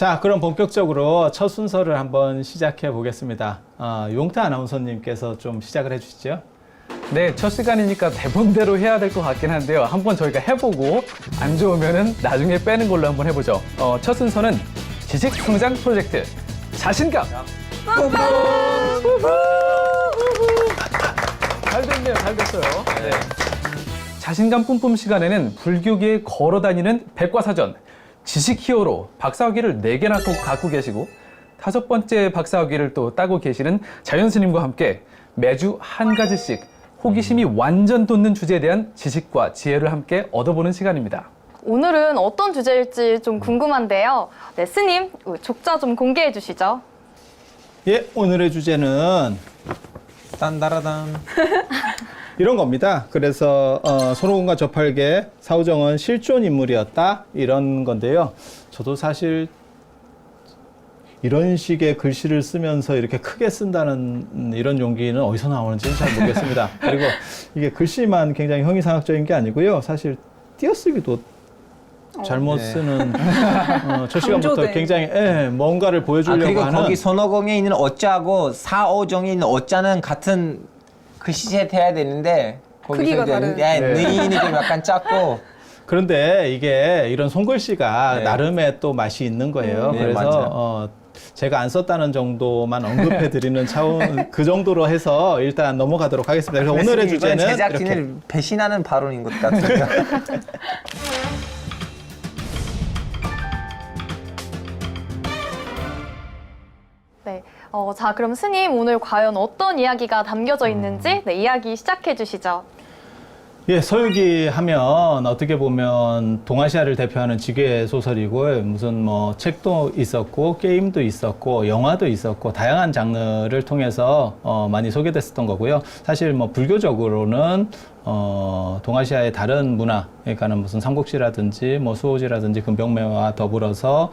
자, 그럼 본격적으로 첫 순서를 한번 시작해 보겠습니다. 용태 아나운서님께서 좀 시작을 해 주시죠. 네, 첫 시간이니까 대본대로 해야 될 것 같긴 한데요. 한번 저희가 해보고 안 좋으면은 나중에 빼는 걸로 한번 해보죠. 첫 순서는 지식 성장 프로젝트 자신감. 잘 됐네요, 잘 됐어요. 네. 자신감 뿜뿜 시간에는 불교계에 걸어다니는 백과사전 지식 히어로 박사학위를 4개나 꼭 갖고 계시고 5번째 박사학위를 또 따고 계시는 자연 스님과 함께 매주 한 가지씩 호기심이 완전 돋는 주제에 대한 지식과 지혜를 함께 얻어보는 시간입니다. 오늘은 어떤 주제일지 좀 궁금한데요. 네, 스님, 족자 좀 공개해 주시죠. 예, 오늘의 주제는 딴따라단. 이런 겁니다. 그래서 손오공과 저팔계, 사후정은 실존 인물이었다 이런 건데요. 저도 사실 이런 식의 글씨를 쓰면서 이렇게 크게 쓴다는 이런 용기는 어디서 나오는지는 잘 모르겠습니다. 그리고 이게 글씨만 굉장히 형이상학적인 게 아니고요. 사실 띄어쓰기도 잘못 쓰는 첫 시간부터 굉장히 뭔가를 보여주려고 그리고 하는 거기 손오공에 있는 어자하고 사오정에 있는 어자는 같은 글씨체 돼야 되는데 크기가 다른. 느인이 좀 약간 작고. 그런데 이게 이런 손글씨가 네. 나름의 또 맛이 있는 거예요. 네, 그래서 맞아요. 제가 안 썼다는 정도만 언급해 드리는 차원 그 정도로 해서 일단 넘어가도록 하겠습니다. 그래서 오늘의 이건 주제는 제작진을 이렇게 배신하는 발언인 것 같습니다. 네, 자, 그럼 스님 오늘 과연 어떤 이야기가 담겨져 있는지 네, 이야기 시작해 주시죠. 예, 서유기 하면 어떻게 보면 동아시아를 대표하는 지괴 소설이고 무슨 뭐 책도 있었고 게임도 있었고 영화도 있었고 다양한 장르를 통해서 많이 소개됐었던 거고요. 사실 뭐 불교적으로는 동아시아의 다른 문화, 그러니까는 무슨 삼국지라든지 뭐 수호지라든지 금병매와 더불어서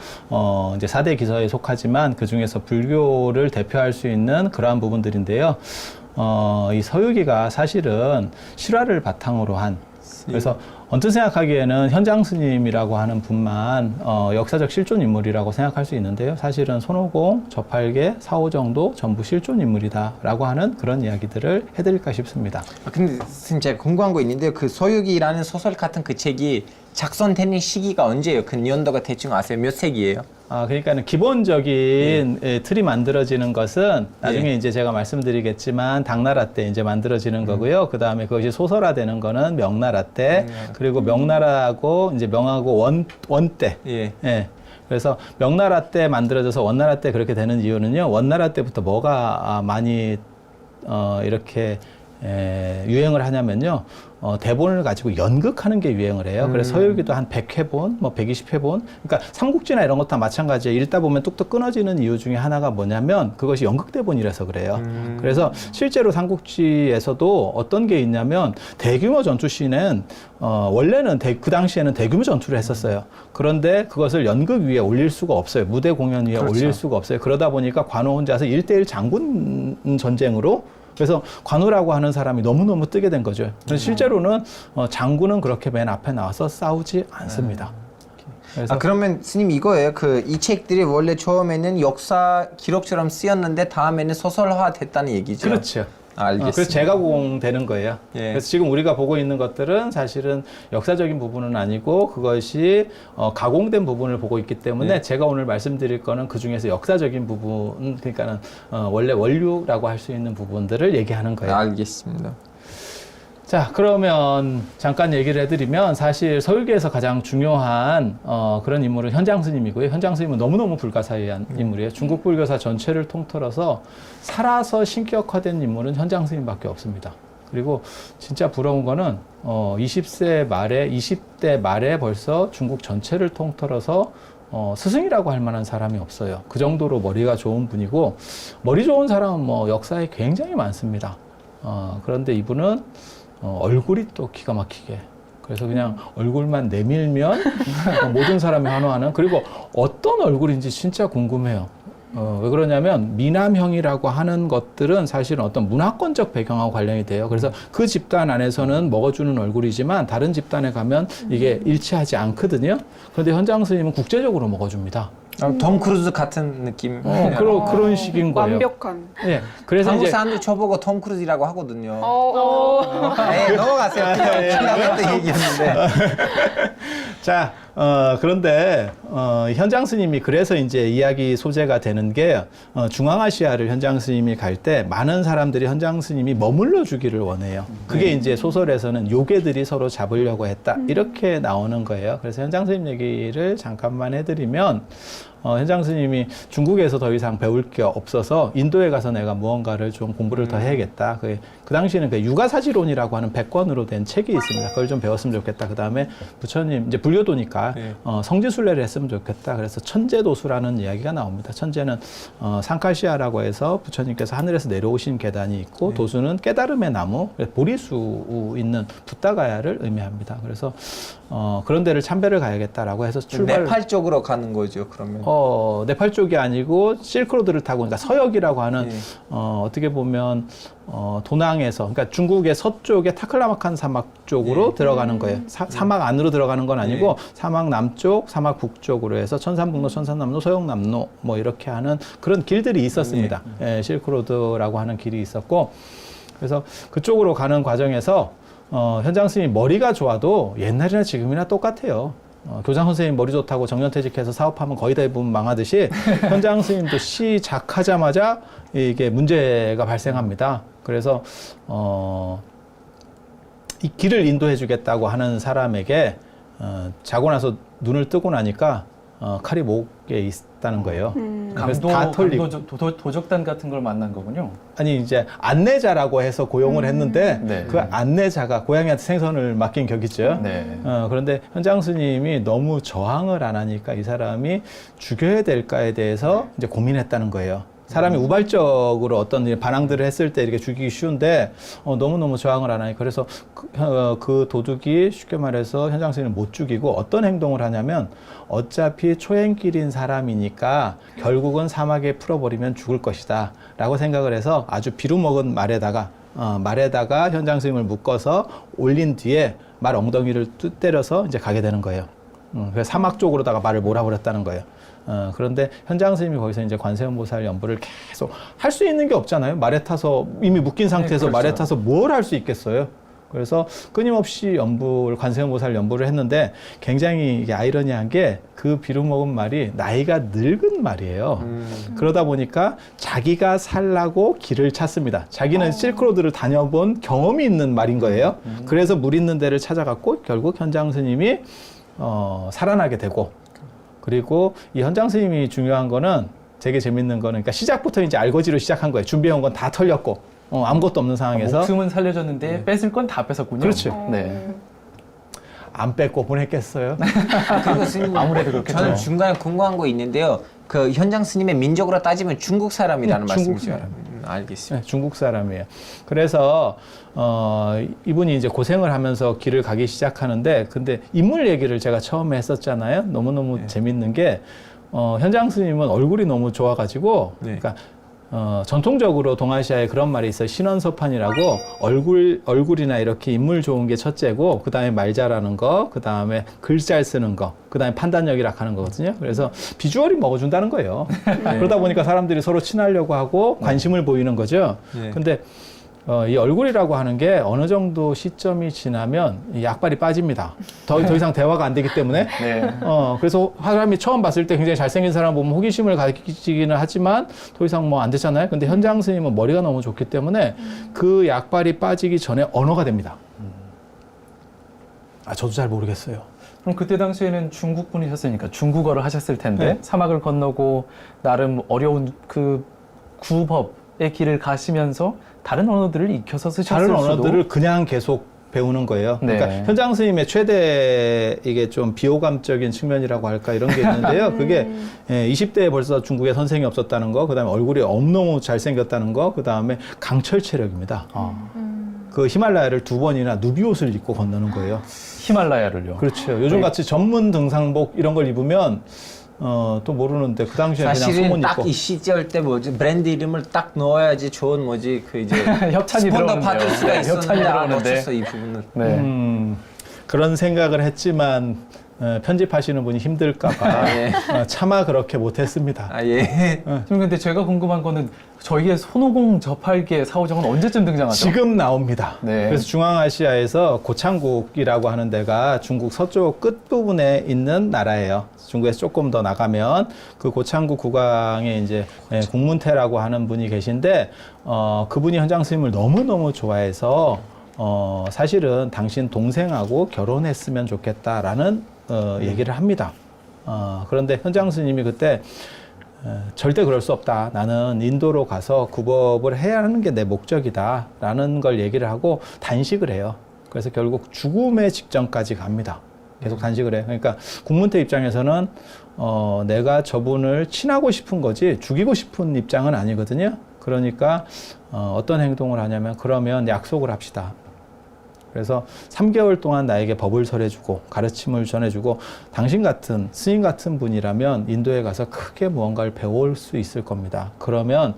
이제 4대 기서에 속하지만 그 중에서 불교를 대표할 수 있는 그러한 부분들인데요. 이 서유기가 사실은 실화를 바탕으로 한 그래서 언뜻 생각하기에는 현장 스님이라고 하는 분만 역사적 실존 인물이라고 생각할 수 있는데요. 사실은 손오공, 저팔계, 사오정도 전부 실존 인물이다라고 하는 그런 이야기들을 해드릴까 싶습니다. 근데 선생님 제가 궁금한 거 있는데요. 그 서유기라는 소설 같은 그 책이 작성되는 시기가 언제예요? 그 연도가 대충 아세요? 몇 세기예요? 그러니까는 기본적인 틀이 만들어지는 것은 나중에 이제 제가 말씀드리겠지만 당나라 때 이제 만들어지는 거고요. 그 다음에 그것이 소설화되는 거는 명나라 때, 그리고 명나라하고 이제 명하고 원 때. 예. 그래서 명나라 때 만들어져서 원나라 때 그렇게 되는 이유는요. 원나라 때부터 뭐가 많이 이렇게 유행을 하냐면요. 대본을 가지고 연극하는 게 유행을 해요. 그래서 서유기도 한 100회본, 뭐 120회본. 그러니까 삼국지나 이런 것도 다 마찬가지예요. 읽다 보면 뚝뚝 끊어지는 이유 중에 하나가 뭐냐면 그것이 연극 대본이라서 그래요. 그래서 실제로 삼국지에서도 어떤 게 있냐면 대규모 전투 씬은 원래는 그 당시에는 대규모 전투를 했었어요. 그런데 그것을 연극 위에 올릴 수가 없어요. 무대 공연 위에 올릴 수가 없어요. 그러다 보니까 관우 혼자서 1대1 장군 전쟁으로 그래서 관우라고 하는 사람이 너무너무 뜨게 된 거죠. 그래서 실제로는 장군은 그렇게 맨 앞에 나와서 싸우지 않습니다. 그래서 그러면 스님 이거예요. 그 이 책들이 원래 처음에는 역사 기록처럼 쓰였는데 다음에는 소설화 됐다는 얘기죠. 그렇죠. 알겠습니다. 그래서 재가공되는 거예요. 예. 그래서 지금 우리가 보고 있는 것들은 사실은 역사적인 부분은 아니고 그것이 가공된 부분을 보고 있기 때문에 제가 오늘 말씀드릴 거는 그 중에서 역사적인 부분, 그러니까는 원래 원류라고 할 수 있는 부분들을 얘기하는 거예요. 알겠습니다. 자, 그러면 잠깐 얘기를 해드리면 사실 서유기에서 가장 중요한 그런 인물은 현장 스님이고요. 현장 스님은 너무너무 불가사의한 인물이에요. 중국 불교사 전체를 통틀어서 살아서 신격화된 인물은 현장 스님밖에 없습니다. 그리고 진짜 부러운 거는 20대 말에 벌써 중국 전체를 통틀어서 스승이라고 할 만한 사람이 없어요. 그 정도로 머리가 좋은 분이고 머리 좋은 사람은 뭐 역사에 굉장히 많습니다. 그런데 이분은 얼굴이 또 기가 막히게. 그래서 그냥 얼굴만 내밀면 모든 사람이 환호하는. 그리고 어떤 얼굴인지 진짜 궁금해요. 왜 그러냐면 미남형이라고 하는 것들은 사실은 어떤 문화권적 배경하고 관련이 돼요. 그래서 그 집단 안에서는 먹어주는 얼굴이지만 다른 집단에 가면 이게 일치하지 않거든요. 그런데 현장 스님은 국제적으로 먹어줍니다. 톰 크루즈 같은 느낌. 그런 식인 거예요. 완벽한. 예. 그래서 한국 이제 사람들 저보고 톰 크루즈라고 하거든요. 어. 넘어가세요. 그냥 지나갔다 얘기했는데. 자, 그런데 현장 스님이 그래서 이제 이야기 소재가 되는 게 중앙아시아를 현장 스님이 갈 때 많은 사람들이 현장 스님이 머물러 주기를 원해요. 그게 이제 소설에서는 요괴들이 서로 잡으려고 했다. 이렇게 나오는 거예요. 그래서 현장 스님 얘기를 잠깐만 해드리면 현장 스님이 중국에서 더 이상 배울 게 없어서 인도에 가서 내가 무언가를 좀 공부를 더 해야겠다. 그 당시에는 그 육아사지론이라고 하는 100권으로 된 책이 있습니다. 그걸 좀 배웠으면 좋겠다. 그 다음에 부처님, 이제 불교도니까 성지순례를 했으면 좋겠다. 그래서 천재도수라는 이야기가 나옵니다. 천재는 상카시아라고 해서 부처님께서 하늘에서 내려오신 계단이 있고 도수는 깨달음의 나무, 보리수 있는 붓다가야를 의미합니다. 그래서 그런 데를 참배를 가야겠다라고 해서 출발. 네팔 쪽으로 가는 거죠, 그러면. 네팔 쪽이 아니고 실크로드를 타고, 그러니까 서역이라고 하는 어떻게 보면 도낭에서, 그러니까 중국의 서쪽의 타클라마칸 사막 쪽으로 들어가는 거예요. 사막 안으로 들어가는 건 아니고 사막 남쪽, 사막 북쪽으로 해서 천산북로, 천산남로, 서역남로 뭐 이렇게 하는 그런 길들이 있었습니다. 예, 실크로드라고 하는 길이 있었고, 그래서 그쪽으로 가는 과정에서 현장 스님이 머리가 좋아도 옛날이나 지금이나 똑같아요. 교장 선생님 머리 좋다고 정년퇴직해서 사업하면 거의 대부분 망하듯이 현장 스님도 시작하자마자 이게 문제가 발생합니다. 그래서 이 길을 인도해 주겠다고 하는 사람에게 자고 나서 눈을 뜨고 나니까 칼이 목에 있다는 거예요. 그래서 다 털리고. 도적단 같은 걸 만난 거군요. 아니 이제 안내자라고 해서 고용을 했는데 네. 그 안내자가 고양이한테 생선을 맡긴 격이죠. 네. 그런데 현장 스님이 너무 저항을 안 하니까 이 사람이 죽여야 될까에 대해서 이제 고민했다는 거예요. 사람이 우발적으로 어떤 반항들을 했을 때 이렇게 죽이기 쉬운데 너무너무 저항을 안 하니까, 그래서 그 도둑이 쉽게 말해서 현장 스님을 못 죽이고 어떤 행동을 하냐면, 어차피 초행길인 사람이니까 결국은 사막에 풀어버리면 죽을 것이다 라고 생각을 해서 아주 비루먹은 말에다가 현장 스님을 묶어서 올린 뒤에 말 엉덩이를 때려서 이제 가게 되는 거예요. 그래서 사막 쪽으로다가 말을 몰아버렸다는 거예요. 그런데 현장 스님이 거기서 이제 관세음보살 연부를 계속 할 수 있는 게 없잖아요. 말에 타서 이미 묶인 상태에서 그렇죠. 말에 타서 뭘 할 수 있겠어요. 그래서 끊임없이 관세음보살 연부를 했는데, 굉장히 이게 아이러니한 게 그 비루먹은 말이 나이가 늙은 말이에요. 그러다 보니까 자기가 살라고 길을 찾습니다. 자기는 실크로드를 다녀본 경험이 있는 말인 거예요. 그래서 물 있는 데를 찾아갔고 결국 현장 스님이 살아나게 되고, 그리고 이 현장 스님이 중요한 거는, 되게 재밌는 거는, 그러니까 시작부터 이제 알거지로 시작한 거예요. 준비해온 건 다 털렸고 아무것도 없는 상황에서. 목숨은 살려줬는데 뺏을 건 다 뺏었군요. 그렇죠. 네. 안 뺏고 보냈겠어요? 그리고 스님, 아무래도 그렇겠죠. 저는 중간에 궁금한 거 있는데요. 그 현장 스님의 민족으로 따지면 중국 사람이라는 네, 중국 말씀이죠. 사람. 알겠습니다. 네, 중국 사람이에요. 그래서 이분이 이제 고생을 하면서 길을 가기 시작하는데, 근데 인물 얘기를 제가 처음에 했었잖아요. 너무너무 재밌는 게 현장 스님은 얼굴이 너무 좋아가지고, 그러니까 전통적으로 동아시아에 그런 말이 있어요. 신원서판이라고, 얼굴이나 이렇게 인물 좋은 게 첫째고, 그 다음에 말 잘하는 거, 그 다음에 글 잘 쓰는 거, 그 다음에 판단력이라 하는 거거든요. 그래서 비주얼이 먹어준다는 거예요. 그러다 보니까 사람들이 서로 친하려고 하고 관심을 보이는 거죠. 근데 이 얼굴이라고 하는 게 어느 정도 시점이 지나면 이 약발이 빠집니다. 더 이상 대화가 안 되기 때문에. 네. 그래서 사람이 처음 봤을 때 굉장히 잘생긴 사람 보면 호기심을 가지기는 하지만 더 이상 뭐 안 되잖아요. 근데 현장 스님은 머리가 너무 좋기 때문에 그 약발이 빠지기 전에 언어가 됩니다. 저도 잘 모르겠어요. 그럼 그때 당시에는 중국 분이셨으니까 중국어를 하셨을 텐데, 네. 사막을 건너고 나름 어려운 그 구법의 길을 가시면서 다른 언어들을 익혀서 쓰셨을 다른 수도. 언어들을 그냥 계속 배우는 거예요. 네. 그러니까 현장 스님의 최대 이게 좀 비호감적인 측면이라고 할까 이런 게 있는데요. 그게 20대에 벌써 중국에 선생이 없었다는 거, 그다음에 얼굴이 너무 잘생겼다는 거, 그다음에 강철 체력입니다. 그 히말라야를 2번이나 누비 옷을 입고 건너는 거예요. 히말라야를요. 그렇죠. 요즘 같이 전문 등산복 이런 걸 입으면 또 모르는데 그 당시에는 그냥 사실은 소문 딱 입고. 이 시절 때 뭐지 브랜드 이름을 딱 넣어야지 좋은 뭐지 그 이제 협찬이 스폰더 받을 수가 들어오는데요. 있었는데 협찬이 들어오는데. 놓쳤어 이 부분은. 네. 그런 생각을 했지만 편집하시는 분이 힘들까봐 예. 차마 그렇게 못했습니다. 아, 예. 지금 근데 제가 궁금한 거는 저희의 손오공 저팔계 사오정은 언제쯤 등장하죠? 지금 나옵니다. 네. 그래서 중앙아시아에서 고창국이라고 하는 데가 중국 서쪽 끝부분에 있는 나라예요. 중국에서 조금 더 나가면 그 고창국 국왕에 이제 국문태라고 하는 분이 계신데 그분이 현장 스님을 너무너무 좋아해서 사실은 당신 동생하고 결혼했으면 좋겠다라는 얘기를 합니다. 그런데 현장 스님이 그때 절대 그럴 수 없다. 나는 인도로 가서 구법을 해야 하는 게 내 목적이다. 라는 걸 얘기를 하고 단식을 해요. 그래서 결국 죽음의 직전까지 갑니다. 계속 단식을 해요. 그러니까 국문태 입장에서는 내가 저분을 친하고 싶은 거지 죽이고 싶은 입장은 아니거든요. 그러니까 어떤 행동을 하냐면 그러면 약속을 합시다. 그래서 3개월 동안 나에게 법을 설해주고 가르침을 전해주고 당신 같은 스님 같은 분이라면 인도에 가서 크게 무언가를 배울 수 있을 겁니다. 그러면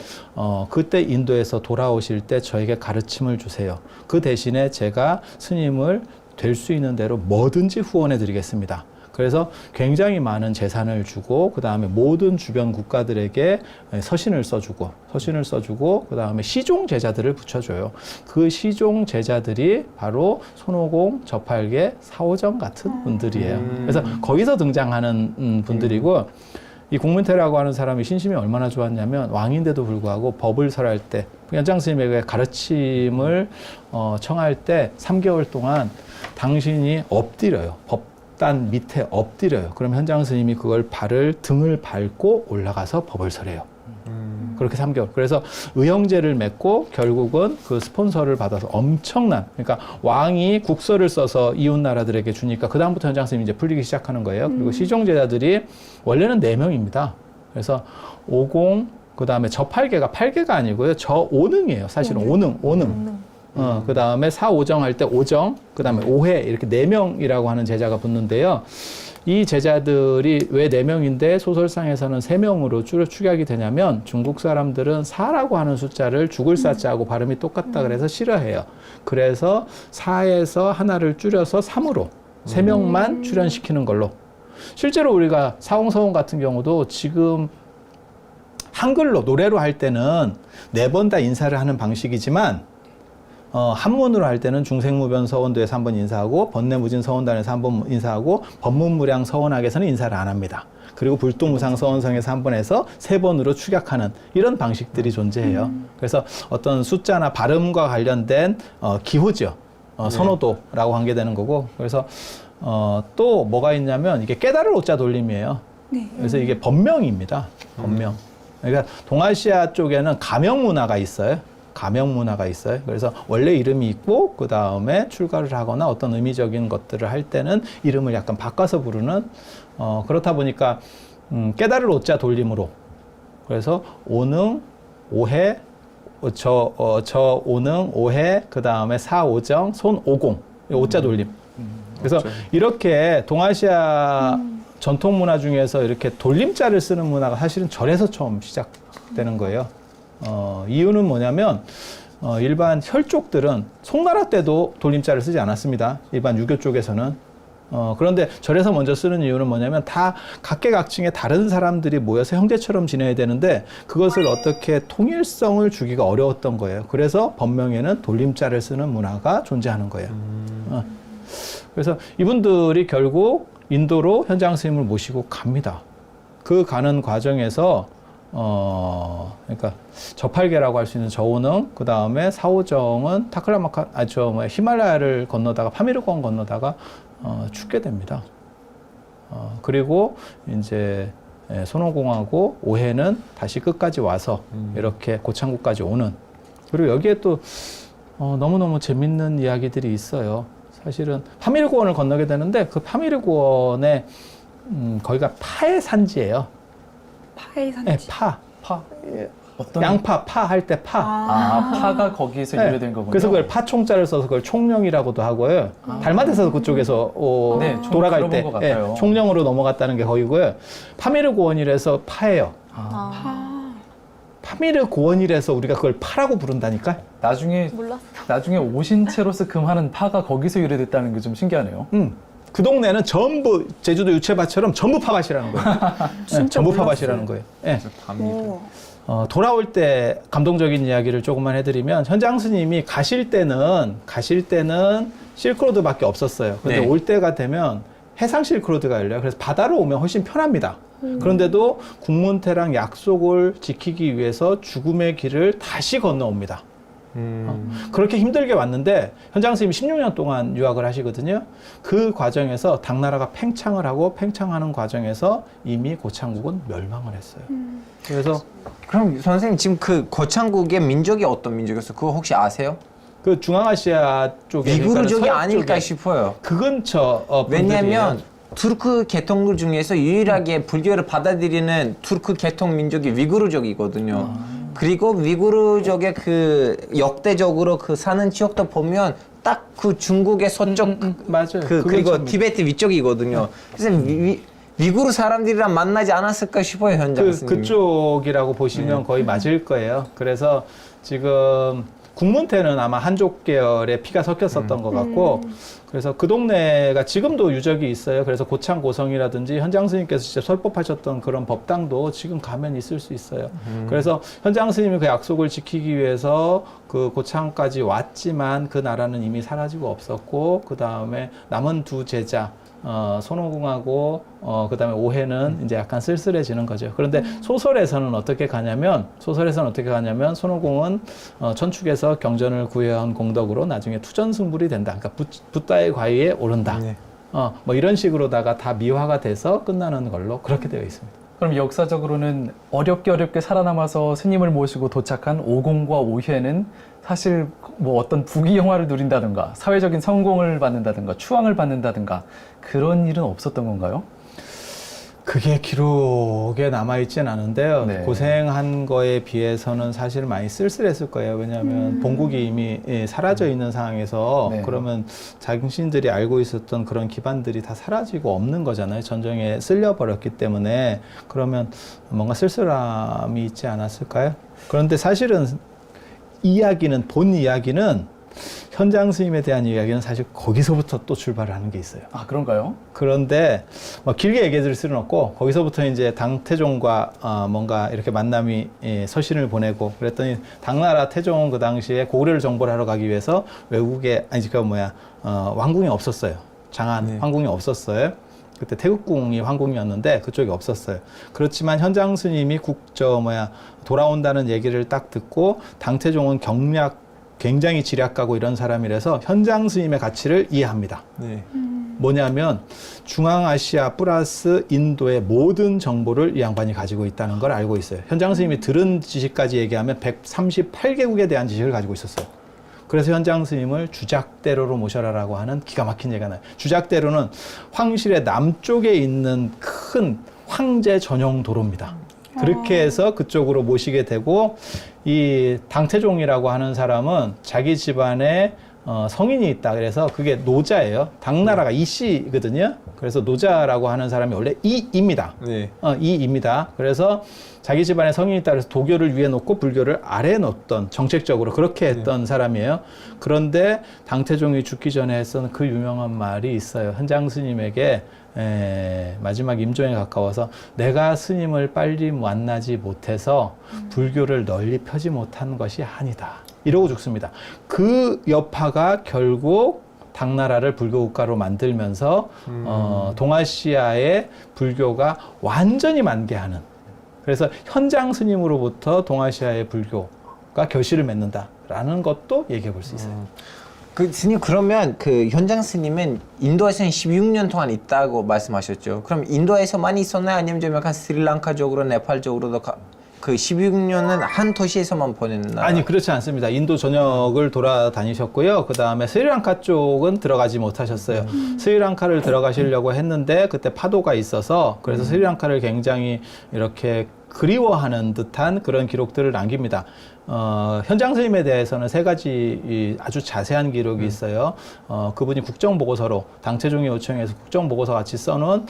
그때 인도에서 돌아오실 때 저에게 가르침을 주세요. 그 대신에 제가 스님을 될 수 있는 대로 뭐든지 후원해 드리겠습니다. 그래서 굉장히 많은 재산을 주고 그 다음에 모든 주변 국가들에게 서신을 써주고 그 다음에 시종 제자들을 붙여줘요. 그 시종 제자들이 바로 손오공, 저팔계, 사오정 같은 분들이에요. 그래서 거기서 등장하는 분들이고 이 국문태라고 하는 사람이 신심이 얼마나 좋았냐면 왕인데도 불구하고 법을 설할 때 현장 스님에게 가르침을 청할 때 3개월 동안 당신이 엎드려요. 법단 밑에 엎드려요. 그럼 현장 스님이 그걸 등을 밟고 올라가서 법을 설해요. 그렇게 3개월. 그래서 의형제를 맺고 결국은 그 스폰서를 받아서 엄청난, 그러니까 왕이 국서를 써서 이웃 나라들에게 주니까 그다음부터 현장 스님이 이제 풀리기 시작하는 거예요. 그리고 시종 제자들이 원래는 4명입니다. 그래서 오공, 그 다음에 저팔계가 8개가 아니고요. 저오능이에요. 사실은 오능. 그 다음에 사오정 할 때 오정, 그 다음에 오해, 이렇게 4명이라고 하는 제자가 붙는데요. 이 제자들이 왜 4명인데 소설상에서는 3명으로 축약이 되냐면 중국 사람들은 사라고 하는 숫자를 죽을 사자하고 발음이 똑같다 그래서 싫어해요. 그래서 4에서 하나를 줄여서 3으로 3명만 출연시키는 걸로. 실제로 우리가 사홍서원 같은 경우도 지금 한글로 노래로 할 때는 4번 다 인사를 하는 방식이지만 한문으로 할 때는 중생무변 서원도에서 1번 인사하고 번뇌무진 서원단에서 1번 인사하고 법문무량 서원학에서는 인사를 안 합니다. 그리고 불도무상 서원성에서 1번 해서 3번으로 축약하는 이런 방식들이 존재해요. 그래서 어떤 숫자나 발음과 관련된 기호죠. 선호도라고 관계되는 거고. 그래서 또 뭐가 있냐면 이게 깨달을 오자 돌림이에요. 그래서 이게 법명입니다. 법명. 그러니까 동아시아 쪽에는 가명 문화가 있어요. 그래서 원래 이름이 있고 그 다음에 출가를 하거나 어떤 의미적인 것들을 할 때는 이름을 약간 바꿔서 부르는 그렇다 보니까 깨달을 오자 돌림으로 그래서 오능, 오해, 오능, 오해, 그 다음에 사오정, 손오공 오자 돌림. 그래서 이렇게 동아시아 전통 문화 중에서 이렇게 돌림자를 쓰는 문화가 사실은 절에서 처음 시작되는 거예요. 이유는 뭐냐면 일반 혈족들은 송나라 때도 돌림자를 쓰지 않았습니다. 일반 유교 쪽에서는. 그런데 절에서 먼저 쓰는 이유는 뭐냐면 다 각계각층의 다른 사람들이 모여서 형제처럼 지내야 되는데 그것을 어떻게 통일성을 주기가 어려웠던 거예요. 그래서 법명에는 돌림자를 쓰는 문화가 존재하는 거예요. 그래서 이분들이 결국 인도로 현장 스님을 모시고 갑니다. 그 가는 과정에서 그러니까 저팔계라고 할 수 있는 저오능, 그 다음에 사오정은 히말라야를 건너다가 파미르공 건너다가 죽게 됩니다. 그리고 이제 손오공하고 오해는 다시 끝까지 와서 이렇게 고창국까지 오는. 그리고 여기에 또 너무너무 재밌는 이야기들이 있어요. 사실은 파미르고원을 건너게 되는데 그 파미르고원에 거기가 파의 산지예요. 파의 산지. 네, 파. 어떤 양파, 파 할 때 파. 파가 거기서 네. 유래된 거군요. 그래서 그걸 파총자를 써서 그걸 총령이라고도 하고요. 달마트에서 그쪽에서 네, 돌아갈 때 들어본 것 같아요. 총령으로 넘어갔다는 게 거기고요. 파미르 고원이라서 파예요. 파미르 고원이라서 우리가 그걸 파라고 부른다니까. 나중에 몰랐어. 오신체로스 금하는 파가 거기서 유래됐다는 게 좀 신기하네요. 그 동네는 전부 제주도 유채밭처럼 전부 파밭이라는 거예요. 네, 전부 파밭이라는 거예요. 네. 오. 돌아올 때 감동적인 이야기를 조금만 해드리면 현장 스님이 가실 때는 실크로드밖에 없었어요. 근데 네. 올 때가 되면 해상 실크로드가 열려요. 그래서 바다로 오면 훨씬 편합니다. 그런데도 국문태랑 약속을 지키기 위해서 죽음의 길을 다시 건너옵니다. 그렇게 힘들게 왔는데 현장 스님이 16년 동안 유학을 하시거든요. 그 과정에서 당나라가 팽창을 하고 팽창하는 과정에서 이미 고창국은 멸망을 했어요. 그래서 그럼 선생님 지금 그 고창국의 민족이 어떤 민족이었어요? 그거 혹시 아세요? 그 중앙아시아 쪽에 위구르족이 서역 아닐까 쪽에 싶어요. 그 근처 왜냐하면 투르크 계통들 중에서 유일하게 불교를 받아들이는 투르크 계통 민족이 위구르족이거든요. 그리고 위구르족의 그 역대적으로 그 사는 지역도 보면 딱 그 중국의 서쪽 맞아요. 그리고 근처입니다. 티베트 위쪽이거든요. 그래서 위구르 사람들이랑 만나지 않았을까 싶어요, 현장 스님. 그쪽이라고 보시면 거의 맞을 거예요. 그래서 지금 국문태는 아마 한족 계열의 피가 섞였었던 것 같고, 그래서 그 동네가 지금도 유적이 있어요. 그래서 고창고성이라든지 현장 스님께서 직접 설법하셨던 그런 법당도 지금 가면 있을 수 있어요. 그래서 현장 스님이 그 약속을 지키기 위해서 그 고창까지 왔지만 그 나라는 이미 사라지고 없었고, 그 다음에 남은 두 제자, 손오공하고 그다음에 오해는 이제 약간 쓸쓸해지는 거죠. 그런데 소설에서는 어떻게 가냐면 손오공은 천축에서 경전을 구해온 공덕으로 나중에 투전승불이 된다. 그러니까 붓다의 과위에 오른다. 네. 뭐 이런 식으로다가 다 미화가 돼서 끝나는 걸로 그렇게 되어 있습니다. 그럼 역사적으로는 어렵게 살아남아서 스님을 모시고 도착한 오공과 오회는 사실 뭐 어떤 부귀영화를 누린다든가 사회적인 성공을 받는다든가 추앙을 받는다든가 그런 일은 없었던 건가요? 그게 기록에 남아있진 않은데요. 네. 고생한 거에 비해서는 사실 많이 쓸쓸했을 거예요. 왜냐하면 본국이 이미 사라져 있는 상황에서 네. 그러면 자신들이 알고 있었던 그런 기반들이 다 사라지고 없는 거잖아요. 전쟁에 쓸려버렸기 때문에. 그러면 뭔가 쓸쓸함이 있지 않았을까요? 그런데 사실은 본 이야기는 현장 스님에 대한 이야기는 사실 거기서부터 또 출발을 하는 게 있어요. 아, 그런가요? 그런데 뭐 길게 얘기해 드릴 수는 없고 거기서부터 이제 당태종과 뭔가 이렇게 만남이 서신을 보내고 그랬더니 당나라 태종은 그 당시에 고구려를 정벌하러 가기 위해서 외국에 왕궁이 없었어요. 장안 황궁이 없었어요. 그때 태국궁이 황궁이었는데 그쪽이 없었어요. 그렇지만 현장 스님이 돌아온다는 얘기를 딱 듣고 당태종은 굉장히 지략가고 이런 사람이라서 현장 스님의 가치를 이해합니다. 네. 뭐냐면 중앙아시아 플러스 인도의 모든 정보를 이 양반이 가지고 있다는 걸 알고 있어요. 현장 스님이 들은 지식까지 얘기하면 138개국에 대한 지식을 가지고 있었어요. 그래서 현장 스님을 주작대로로 모셔라라고 하는 기가 막힌 얘기가 나요. 주작대로는 황실의 남쪽에 있는 큰 황제 전용 도로입니다. 그렇게 해서 그쪽으로 모시게 되고 이 당태종이라고 하는 사람은 자기 집안에 성인이 있다. 그래서 그게 노자예요. 당나라가 이씨거든요. 그래서 노자라고 하는 사람이 원래 이입니다. 네. 이입니다. 그래서 자기 집안에 성인이 있다. 그래서 도교를 위에 놓고 불교를 아래에 놓던 정책적으로 그렇게 했던 사람이에요. 그런데 당태종이 죽기 전에 했던 그 유명한 말이 있어요. 현장 스님에게 마지막 임종에 가까워서 내가 스님을 빨리 만나지 못해서 불교를 널리 펴지 못한 것이 아니다. 이러고 죽습니다. 그 여파가 결국 당나라를 불교국가로 만들면서 동아시아의 불교가 완전히 만개하는, 그래서 현장 스님으로부터 동아시아의 불교가 결실을 맺는다라는 것도 얘기해 볼 수 있어요. 그 스님 그러면 그 현장 스님은 인도에서는 16년 동안 있다고 말씀하셨죠. 그럼 인도에서만 있었나요? 아니면 좀 약간 스리랑카 쪽으로, 네팔 쪽으로도 그 16년은 한 도시에서만 보냈나요? 아니, 그렇지 않습니다. 인도 전역을 돌아다니셨고요. 그 다음에 스리랑카 쪽은 들어가지 못하셨어요. 스리랑카를 들어가시려고 했는데 그때 파도가 있어서 그래서 스리랑카를 굉장히 이렇게 그리워하는 듯한 그런 기록들을 남깁니다. 현장 스님에 대해서는 3가지 아주 자세한 기록이 있어요. 그분이 국정보고서로 당태종의 요청해서 국정보고서 같이 써놓은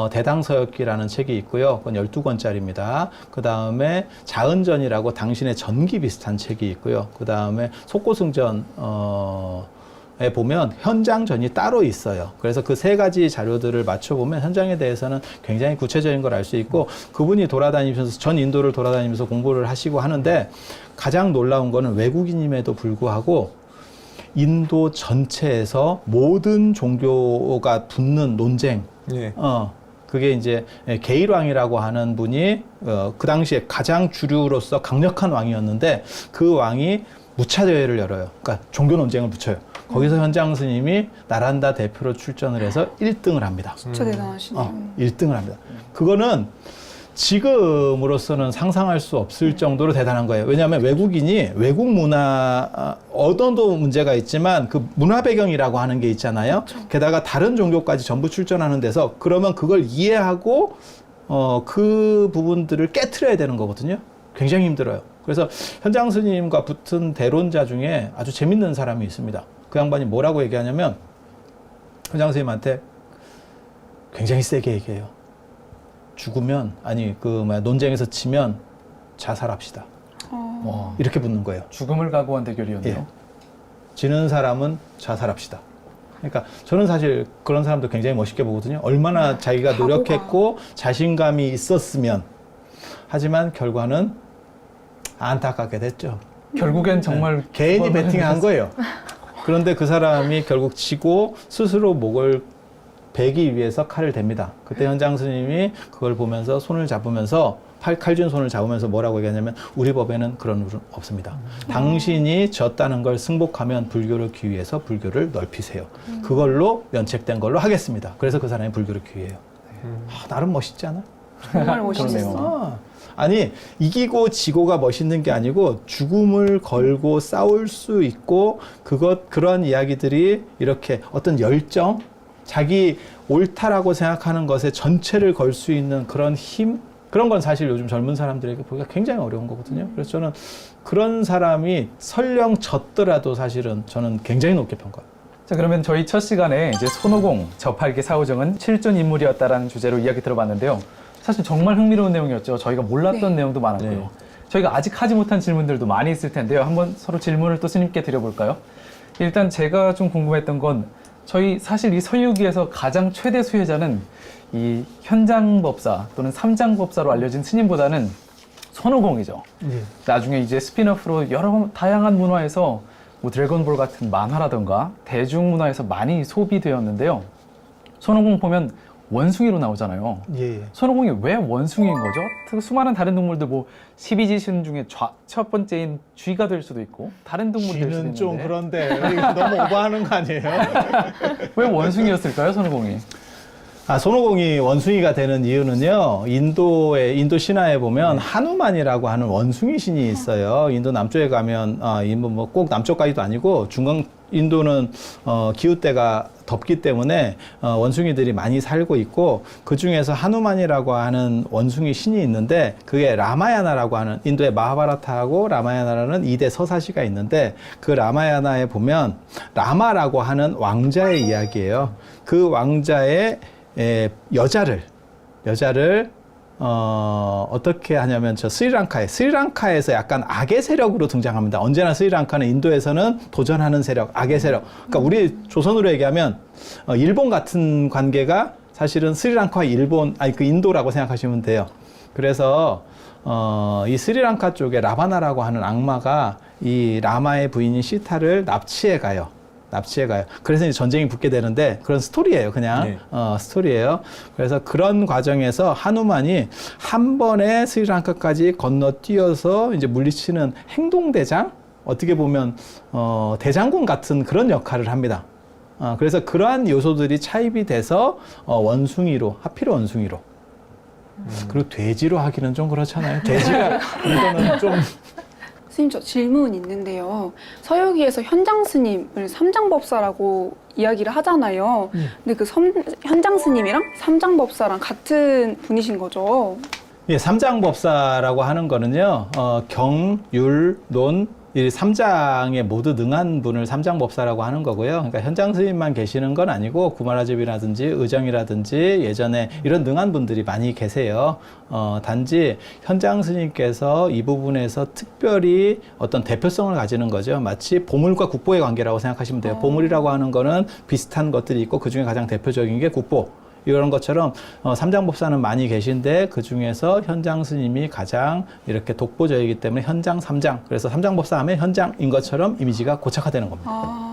대당서역기라는 책이 있고요. 그건 12권짜리입니다. 그 다음에 자은전이라고 당신의 전기 비슷한 책이 있고요. 그 다음에 속고승전 보면 현장전이 따로 있어요. 그래서 그 세 가지 자료들을 맞춰보면 현장에 대해서는 굉장히 구체적인 걸 알 수 있고, 그분이 돌아다니면서 전 인도를 돌아다니면서 공부를 하시고 하는데, 가장 놀라운 거는 외국인임에도 불구하고 인도 전체에서 모든 종교가 붙는 논쟁, 예. 그게 이제 게일왕이라고 하는 분이 그 당시에 가장 주류로서 강력한 왕이었는데, 그 왕이 무차 대회를 열어요. 그러니까 종교 논쟁을 붙여요. 거기서 현장 스님이 나란다 대표로 출전을 해서 1등을 합니다. 진짜 대단하시네요. 1등을 합니다. 그거는 지금으로서는 상상할 수 없을 정도로 대단한 거예요. 왜냐하면 외국인이 외국 문화, 어떤도 문제가 있지만 그 문화 배경이라고 하는 게 있잖아요. 게다가 다른 종교까지 전부 출전하는 데서, 그러면 그걸 이해하고 그 부분들을 깨트려야 되는 거거든요. 굉장히 힘들어요. 그래서 현장 스님과 붙은 대론자 중에 아주 재밌는 사람이 있습니다. 그 양반이 뭐라고 얘기하냐면, 현장 스님한테 굉장히 세게 얘기해요. 죽으면, 논쟁에서 지면 자살합시다. 이렇게 붙는 거예요. 죽음을 각오한 대결이었네요. 예. 지는 사람은 자살합시다. 그러니까 저는 사실 그런 사람도 굉장히 멋있게 보거든요. 얼마나 자기가 노력했고 자신감이 있었으면. 하지만 결과는 안타깝게 됐죠. 결국엔 정말 개인이 베팅한 거예요. 그런데 그 사람이 결국 지고 스스로 목을 베기 위해서 칼을 댑니다. 그때 현장 스님이 그걸 보면서 손을 잡으면서, 칼준 손을 잡으면서 뭐라고 얘기하냐면, 우리 법에는 그런 룰은 없습니다. 당신이 졌다는 걸 승복하면 불교를 귀위해서 불교를 넓히세요. 그걸로 면책된 걸로 하겠습니다. 그래서 그 사람이 불교를 귀위해요. 나름 멋있지 않아? 정말 멋있었어요. 그러네요. 아니, 이기고 지고가 멋있는 게 아니고 죽음을 걸고 싸울 수 있고, 그런 이야기들이 이렇게 어떤 열정, 자기 옳다라고 생각하는 것에 전체를 걸 수 있는 그런 힘, 그런 건 사실 요즘 젊은 사람들에게 보기가 굉장히 어려운 거거든요. 그래서 저는 그런 사람이 설령 졌더라도 사실은 저는 굉장히 높게 평가해요. 자, 그러면 저희 첫 시간에 이제 손오공 저팔계 사오정은 실존 인물이었다라는 주제로 이야기 들어봤는데요. 사실 정말 흥미로운 내용이었죠. 저희가 몰랐던 내용도 많았고요. 네. 저희가 아직 하지 못한 질문들도 많이 있을 텐데요. 한번 서로 질문을 또 스님께 드려볼까요? 일단 제가 좀 궁금했던 건, 저희 사실 이 서유기에서 가장 최대 수혜자는 이 현장법사 또는 삼장법사로 알려진 스님보다는 손오공이죠. 나중에 이제 스피너프로 여러 다양한 문화에서 뭐 드래곤볼 같은 만화라던가 대중문화에서 많이 소비되었는데요. 손오공 보면 원숭이로 나오잖아요. 예. 손오공이 왜 원숭이인 거죠? 수많은 다른 동물들, 뭐 12지신 중에 첫 번째인 쥐가 될 수도 있고 다른 동물이 될 수도 쥐는 있는데 좀 그런데 이거 너무 오버하는 거 아니에요? 왜 원숭이였을까요, 손오공이? 손오공이 원숭이가 되는 이유는요, 인도 신화에 보면 하누만이라고 하는 원숭이 신이 있어요. 인도 남쪽에 가면, 뭐 꼭 남쪽까지도 아니고 인도는 기후때가 덥기 때문에 원숭이들이 많이 살고 있고, 그 중에서 하누만이라고 하는 원숭이 신이 있는데, 그게 라마야나라고 하는, 인도의 마하바라타하고 라마야나라는 2대 서사시가 있는데, 그 라마야나에 보면 라마라고 하는 왕자의 이야기예요. 그 왕자의 여자를 어떻게 하냐면, 스리랑카에서 약간 악의 세력으로 등장합니다. 언제나 스리랑카는 인도에서는 도전하는 세력, 악의 세력. 그러니까 우리 조선으로 얘기하면 일본 같은 관계가 사실은 스리랑카와 그 인도라고 생각하시면 돼요. 그래서 이 스리랑카 쪽에 라바나라고 하는 악마가 이 라마의 부인인 시타를 납치해 가요. 그래서 이제 전쟁이 붙게 되는데, 그런 스토리예요, 그냥. 네. 스토리예요. 그래서 그런 과정에서 하누만이 한 번에 스리랑카까지 건너뛰어서 이제 물리치는 행동대장? 어떻게 보면 대장군 같은 그런 역할을 합니다. 그래서 그러한 요소들이 차입이 돼서 하필 원숭이로. 그리고 돼지로 하기는 좀 그렇잖아요. 돼지가 이거는 좀. 스님, 저 질문 있는데요. 서유기에서 현장 스님을 삼장법사라고 이야기를 하잖아요. 근데 그 현장 스님이랑 삼장법사랑 같은 분이신 거죠? 예, 삼장법사라고 하는 거는요, 경, 율, 논, 이 삼장에 모두 능한 분을 삼장법사라고 하는 거고요. 그러니까 현장 스님만 계시는 건 아니고 구마라집이라든지 의정이라든지 예전에 이런 능한 분들이 많이 계세요. 단지 현장 스님께서 이 부분에서 특별히 어떤 대표성을 가지는 거죠. 마치 보물과 국보의 관계라고 생각하시면 돼요. 보물이라고 하는 거는 비슷한 것들이 있고 그 중에 가장 대표적인 게 국보. 이런 것처럼 삼장법사는 많이 계신데 그 중에서 현장 스님이 가장 이렇게 독보적이기 때문에 현장 삼장. 그래서 삼장법사 하면 현장인 것처럼 이미지가 고착화되는 겁니다.